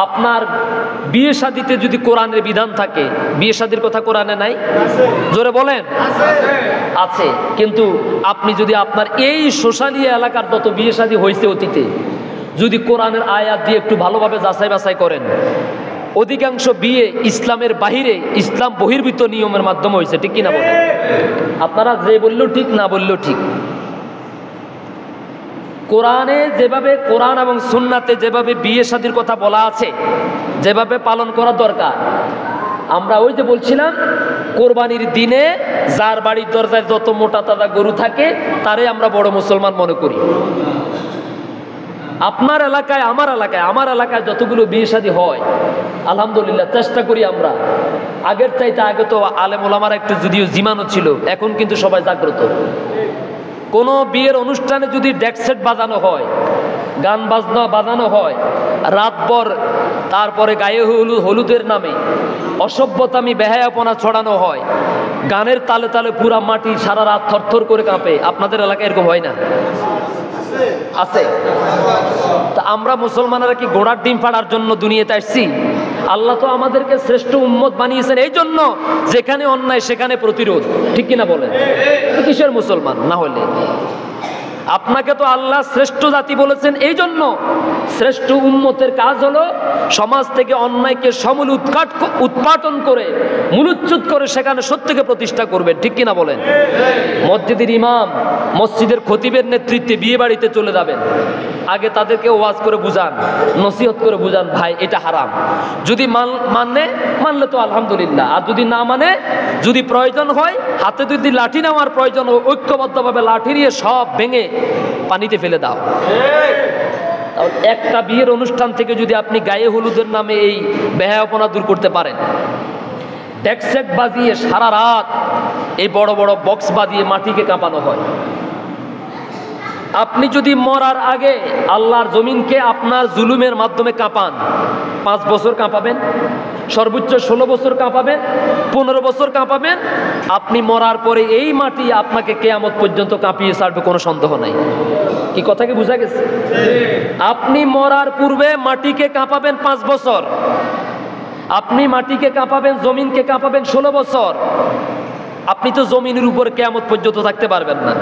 আপনার বিয়ে শাদিতে যদি কোরআনের বিধান থাকে, বিয়ে শাদির কথা কোরআনে নাই? জোরে বলেন। আছে। কিন্তু আপনি যদি আপনার এই সোশ্যালি এলাকার যত বিয়ে শাদী হয়েছে অতীতে, যদি কোরআনের আয়াত দিয়ে একটু ভালোভাবে যাচাই বাছাই করেন, অধিকাংশ বিয়ে ইসলামের বাহিরে, ইসলাম বহির্ভূত নিয়মের মাধ্যমে হয়েছে। ঠিক কিনা বলেন? আপনারা যে বললেও ঠিক, না বললেও ঠিক। কোরআনে যেভাবে, কোরআন এবং সুন্নাতে যেভাবে বিয়ে শাদীর কথা বলা আছে, যেভাবে পালন করা দরকার, আমরা ওই যে বলছিলাম কোরবানির দিনে যার বাড়ির দরজায় যত মোটা তাজা গরু থাকে তারে আমরা বড় মুসলমান মনে করি। আপনার এলাকায়, আমার এলাকায় যতগুলো বিয়ে শাদী হয়, আলহামদুলিল্লাহ চেষ্টা করি আমরা। আগের চাইতে আগে তো আলেম ওলামারা একটু যদিও জিমানো ছিল, এখন কিন্তু সবাই জাগ্রত। কোনো বিয়ের অনুষ্ঠানে যদি ডেক সেট বাজানো হয়, গান বাজনা বাজানো হয় রাতভর, তারপরে গায়ে হলুদের নামে অসভ্যতামি বেহায়াপনা ছড়ানো হয়, গানের তালে তালে পুরা মাটি সারা রাত থরথর করে কাঁপে, আপনাদের এলাকায় এরকম হয় না? আছে। তা আমরা মুসলমানরা কি ঘোড়ার ডিম ফাড়ার জন্য দুনিয়াতে আসছি? আল্লাহ তো আমাদেরকে শ্রেষ্ঠ উম্মত বানিয়েছেন এই জন্য যেখানে অন্যায় সেখানে প্রতিরোধ। ঠিক কিনা বলেন? কিসের মুসলমান না হলে? আপনাকে তো আল্লাহ শ্রেষ্ঠ জাতি বলেছেন এই জন্য। শ্রেষ্ঠ উম্মতের কাজ হলো সমাজ থেকে অন্যায়কে সমূল উৎপাটন করে, মূলচ্যুত করে সেখানে সত্যকে প্রতিষ্ঠা করবেন। ঠিক কিনা বলেন? মসজিদের ইমাম, মসজিদের খতিবের নেতৃত্বে বিয়ে বাড়িতে চলে যাবেন, আগে তাদেরকে ওয়াজ করে বুঝান, নসিহত করে বুঝান, ভাই এটা হারাম। যদি মানলে তো আলহামদুলিল্লাহ, আর যদি না মানে, যদি প্রয়োজন হয় হাতে যদি লাঠি নেওয়ার প্রয়োজন, ঐক্যবদ্ধভাবে লাঠি নিয়ে সব ভেঙে পানিতে ফেলে দাও। একটা বিয়ের অনুষ্ঠান থেকে যদি আপনি গায়ে হলুদের নামে এই বেহায়াপনা দূর করতে পারেন, ডেক সেট বাজিয়ে সারা রাত এই বড় বড় বক্স বাজিয়ে মাটিকে কাঁপানো হয়, আপনি যদি মরার আগে আল্লাহর জমিনকে আপনার জুলুমের মাধ্যমে কাঁপান, 5 বছর কাঁপাবেন, সর্বোচ্চ 16 বছর কাঁপাবেন, 15 বছর কাঁপাবেন, আপনি মরার পরে এই মাটি আপনাকে কিয়ামত পর্যন্ত কাঁপিয়ে ছাড়বে, কোনো সন্দেহ নাই। কি কথা কি বোঝা গেছে? আপনি মরার পূর্বে মাটিকে কাঁপাবেন 5 বছর, আপনি মাটিকে কাঁপাবেন, জমিনকে কাঁপাবেন 16 বছর, আপনি তো জমিনের উপর কিয়ামত পর্যন্ত থাকতে পারবেন না।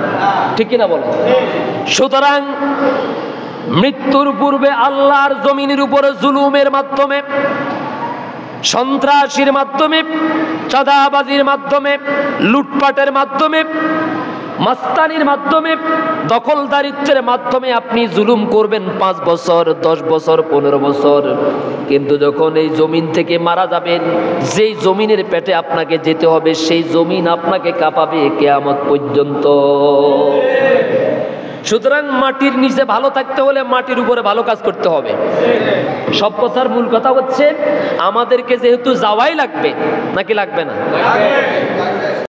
ঠিক কিনা বলেন? সুতরাং মৃত্যুর পূর্বে আল্লাহর জমিনের উপরে জুলুমের মাধ্যমে, সন্ত্রাসীর মাধ্যমে, চাঁদাবাজির মাধ্যমে, লুটপাটের মাধ্যমে, মাস্তানির মাধ্যমে, দখলদারিত্বের মাধ্যমে আপনি জুলুম করবেন 5 বছর, 10 বছর, 15 বছর, কিন্তু যখন এই জমিন থেকে মারা যাবেন, যেই জমিনের পেটে আপনাকে যেতে হবে সেই জমিন আপনাকে কাঁপাবে কিয়ামত পর্যন্ত। সুতরাং মাটির নিচে ভালো থাকতে হলে মাটির উপরে ভালো কাজ করতে হবে। সব কথার মূল কথা হচ্ছে আমাদেরকে যেহেতু যাওয়াই লাগবে, নাকি লাগবে না?